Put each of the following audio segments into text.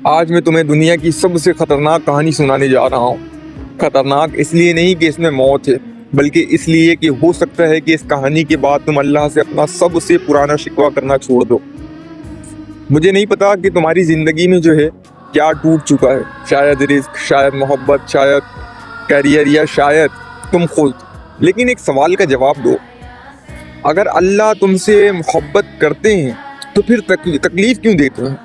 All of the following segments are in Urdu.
آج میں تمہیں دنیا کی سب سے خطرناک کہانی سنانے جا رہا ہوں۔ خطرناک اس لیے نہیں کہ اس میں موت ہے، بلکہ اس لیے کہ ہو سکتا ہے کہ اس کہانی کے بعد تم اللہ سے اپنا سب سے پرانا شکوہ کرنا چھوڑ دو۔ مجھے نہیں پتا کہ تمہاری زندگی میں جو ہے کیا ٹوٹ چکا ہے، شاید رزق، شاید محبت، شاید کیریئر، یا شاید تم خود۔ لیکن ایک سوال کا جواب دو، اگر اللہ تم سے محبت کرتے ہیں تو پھر تکلیف کیوں دیتے ہیں؟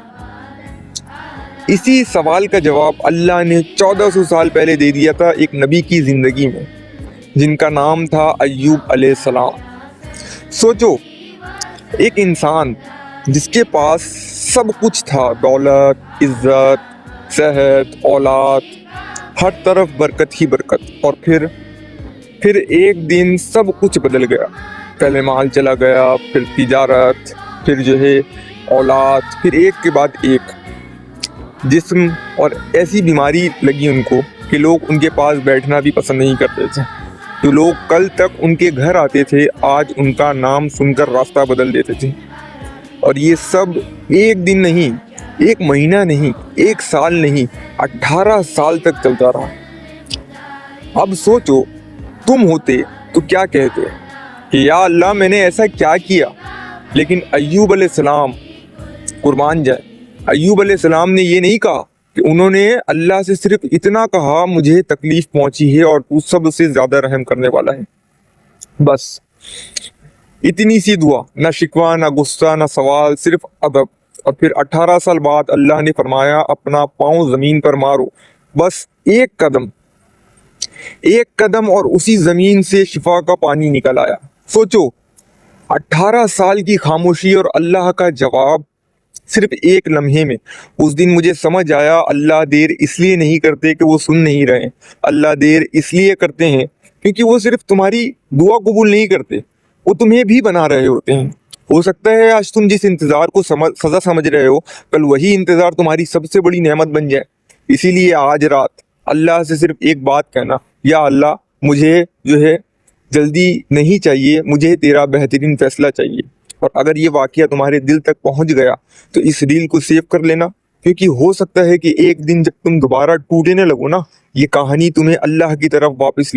اسی سوال کا جواب اللہ نے 1400 سال پہلے دے دیا تھا ایک نبی کی زندگی میں، جن کا نام تھا ایوب علیہ السلام۔ سوچو، ایک انسان جس کے پاس سب کچھ تھا، دولت، عزت، صحت، اولاد، ہر طرف برکت ہی برکت، اور پھر ایک دن سب کچھ بدل گیا۔ پہلے مال چلا گیا، پھر تجارت، پھر جو ہے اولاد، پھر ایک کے بعد ایک جسم، اور ایسی بیماری لگی ان کو کہ لوگ ان کے پاس بیٹھنا بھی پسند نہیں کرتے تھے۔ جو لوگ کل تک ان کے گھر آتے تھے آج ان کا نام سن کر راستہ بدل دیتے تھے۔ اور یہ سب ایک دن نہیں، ایک مہینہ نہیں، ایک سال نہیں، 18 سال تک چلتا رہا۔ اب سوچو، تم ہوتے تو کیا کہتے کہ یا اللہ میں نے ایسا کیا کیا؟ لیکن ایوب علیہ السلام قربان جائے، ایوب علیہ السلام نے یہ نہیں کہا کہ انہوں نے اللہ سے صرف اتنا کہا، مجھے تکلیف پہنچی ہے اور تو سب سے زیادہ رحم کرنے والا ہے۔ بس اتنی سی دعا، نہ شکوہ، نہ غصہ، نہ سوال، صرف ادب۔ اور پھر 18 سال بعد اللہ نے فرمایا، اپنا پاؤں زمین پر مارو، بس ایک قدم اور اسی زمین سے شفا کا پانی نکل آیا۔ سوچو، 18 سال کی خاموشی اور اللہ کا جواب صرف ایک لمحے میں۔ اس دن مجھے سمجھ آیا، اللہ دیر اس لیے نہیں کرتے کہ وہ سن نہیں رہے، اللہ دیر اس لیے کرتے ہیں کیونکہ وہ صرف تمہاری دعا قبول نہیں کرتے، وہ تمہیں بھی بنا رہے ہوتے ہیں۔ ہو سکتا ہے آج تم جس انتظار کو سزا سمجھ رہے ہو، کل وہی انتظار تمہاری سب سے بڑی نعمت بن جائے۔ اسی لیے آج رات اللہ سے صرف ایک بات کہنا، یا اللہ مجھے جو ہے جلدی نہیں چاہیے، مجھے تیرا بہترین فیصلہ چاہیے۔ اور اگر یہ واقعہ تمہارے دل تک پہنچ گیا تو اس ریل کو سیو کر لینا، کیونکہ ہو سکتا ہے کہ ایک دن جب تم دوبارہ ٹوٹنے لگو نا، یہ کہانی تمہیں اللہ کی طرف واپس